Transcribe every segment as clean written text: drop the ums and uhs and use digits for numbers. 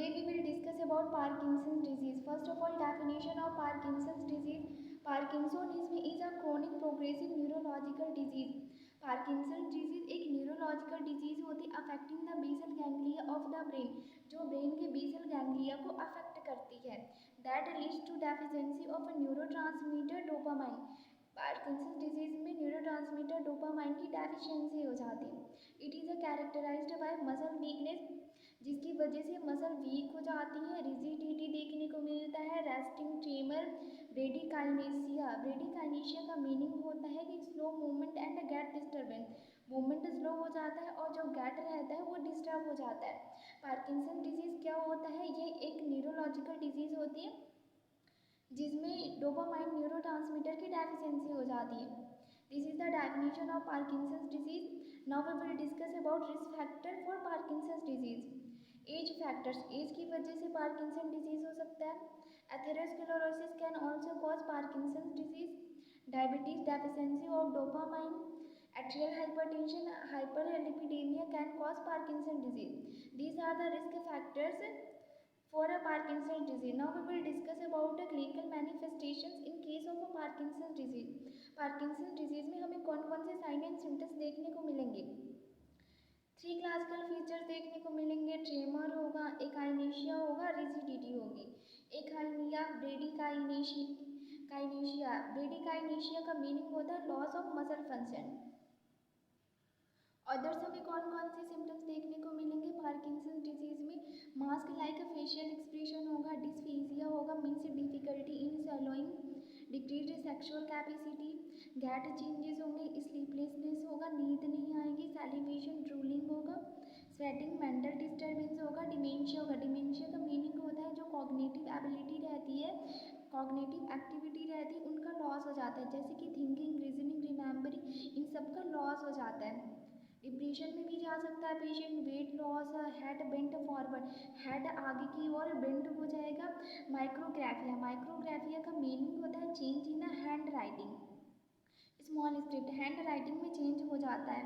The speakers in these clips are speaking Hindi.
Today we will discuss about Parkinson's disease. First of all, definition of Parkinson's disease. Parkinsonism is a chronic progressive neurological disease. Parkinson's disease एक न्यूरोलॉजिकल डिजीज होती है affecting the basal ganglia of the brain, जो ब्रेन के बेसल गैंग्लिया को अफेक्ट करती है. That leads to deficiency of a neurotransmitter dopamine. Parkinson's disease में न्यूरोट्रांसमीटर डोपामाइन की डेफिशिएंसी हो जाती है. It is a characterized by muscle weakness, जिसकी वजह से मसल वीक हो जाती है. रिजिडिटी देखने को मिलता है. Resting tremor. ब्रेडिकाइनेशिया. ब्रेडिकाइनेशिया का मीनिंग होता है कि slow movement and gait disturbance. Movement slow हो जाता है और जो गैट रहता है वो डिस्टर्ब हो जाता है. पार्किंसन डिजीज़ क्या होता है? ये एक न्यूरोलॉजिकल डिजीज़ होती है जिसमें डोपामाइन न्यूरोट्रांसमीटर की डेफिशिएंसी हो जाती है. This is the definition of Parkinson's disease. Now we will discuss about risk factor for Parkinson's disease. Age factors. Age की वजह से पार्किंसन डिजीज हो सकता है. Atherosclerosis can also cause Parkinson's disease. Diabetes, deficiency of dopamine, atrial hypertension, hyperlipidemia can cause Parkinson's disease. These are the risk factors for a Parkinson's disease. Now we will discuss about the clinical manifestations in case of a Parkinson's disease. Parkinson's disease में हमें कौन कौन से साइन एंड सिम्टम्स देखने को मिलेंगे? 3 क्लासिकल फीचर्स देखने को मिलेंगे. ट्रेमर होगा, एकाइनेशिया होगा, रिजिडिटी होगी. एकाइनिया, ब्रेडिकाइनेशिया. ब्रेडिकाइनेशिया का मीनिंग होता है loss of muscle function. Others हमें कौन कौन से सिम्टम्स देखने को मिलेंगे पार्किंसंस डिजीज़ में? मास्क लाइक फेशियल एक्सप्रेशन होगा. डिस्फेजिया होगा, means difficulty in swallowing. Decreased sexual capacity. Gait changes होंगे. स्लीपलेसनेस होगा, नींद नहीं आएगी. सैलिवेशन, ड्रूलिंग होगा. स्वेटिंग, मेंटल डिस्टर्बेंस होगा. डिमेंशिया होगा. डिमेंशिया का मीनिंग होता है जो कॉग्निटिव एबिलिटी रहती है, कॉग्निटिव एक्टिविटी रहती है, उनका लॉस हो जाता है, जैसे कि थिंकिंग, रीजनिंग, रिमेंबरिंग, इन सब का लॉस हो जाता है. डिप्रेशन में भी जा सकता है patient. Weight loss, head bent forward, head आगे की ओर बेंट हो जाएगा. माइक्रोग्राफिया. माइक्रोग्राफिया का मीनिंग होता है change in handwriting, small script, handwriting में चेंज हो जाता है.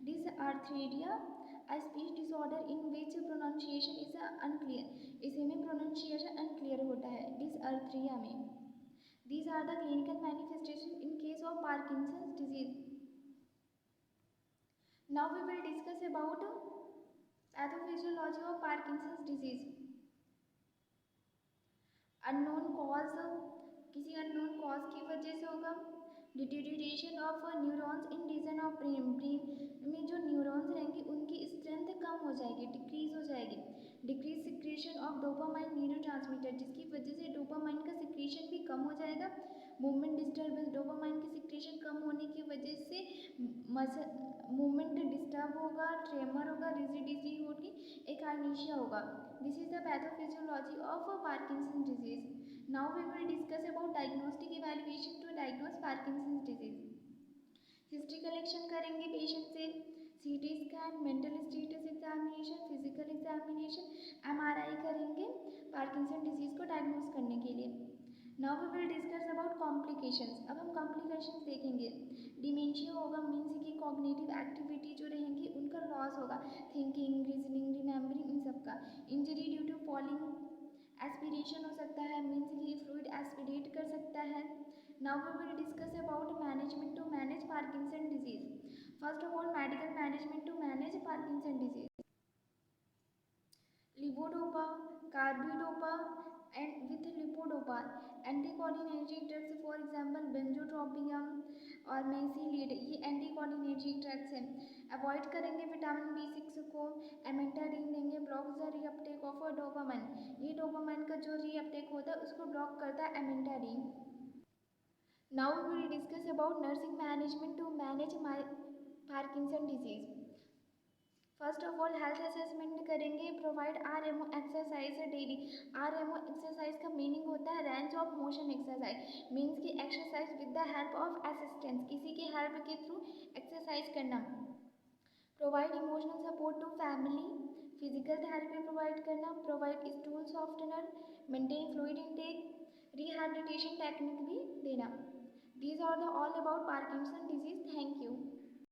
Dysarthria, a speech disorder in which pronunciation is unclear. इसी में प्रोनाउंसिएशन अनक्लियर होता है डिसआर्थ्रिया में. These are the clinical manifestation in case of Parkinson's disease. Now we will discuss about pathophysiology of Parkinson's disease. Unknown cause, किसी अननोन कॉज की वजह से होगा. Deterioration of neurons in region of brain. Brain में जो न्यूरॉन्स रहेंगे उनकी स्ट्रेंथ कम हो जाएगी, डिक्रीज हो जाएगी. Decrease secretion of dopamine neurotransmitter, जिसकी वजह से डोपामाइन का सिक्रेशन भी कम हो जाएगा. Movement disturbance. डोपामाइन की सिक्रेशन कम होने की वजह से मूवमेंट डिस्टर्ब होगा. ट्रेमर होगा, रिजिडिटी होगी, एकाइनेशिया होगा. This is the pathophysiology of Parkinson disease. Now we will discuss about diagnostic evaluation to diagnose Parkinson disease. History collection करेंगे पेशेंट से. CT scan, mental status examination, physical examination, MRI करेंगे पार्किंसन डिजीज को डायग्नोस करने के लिए. Now we will discuss about complications. अब हम कॉम्प्लिकेशंस देखेंगे. डिमेंशिया होगा, मीन्स की कॉग्निटिव एक्टिविटी जो रहेंगी उनका लॉस होगा, थिंकिंग, रीजनिंग, रिमेंबरिंग, इन सब का. Injury due to falling, aspiration हो सकता है, मीन्स की फ्लूइड एस्पिरेट कर सकता है. Now we will discuss about management to manage Parkinson disease. First of all medical management to manage Parkinson disease. Levodopa, carbidopa and with lipodopa. Anticholinergic drugs for example benzotropium और मेसिलेट, ये एंटीकोलिनर्जिक ड्रग्स हैं. अवॉइड करेंगे विटामिन B6 को. एमेंटाडीन देंगे, blocks the reuptake of dopamine. ये डोपामाइन का जो रीअपटेक होता है उसको ब्लॉक करता है amantadine. Now we will discuss about nursing management to manage Parkinson disease. First of all health assessment करेंगे. Provide RMO exercise daily. RMO exercise का मीनिंग होता है range of motion exercise, means की exercise with the help of assistance, किसी के हेल्प के थ्रू एक्सरसाइज करना. Provide emotional support to family. Physical therapy provide करना. Provide stool softener. Maintain fluid intake. Rehabilitation technique भी देना. These are the all about Parkinson disease. Thank you.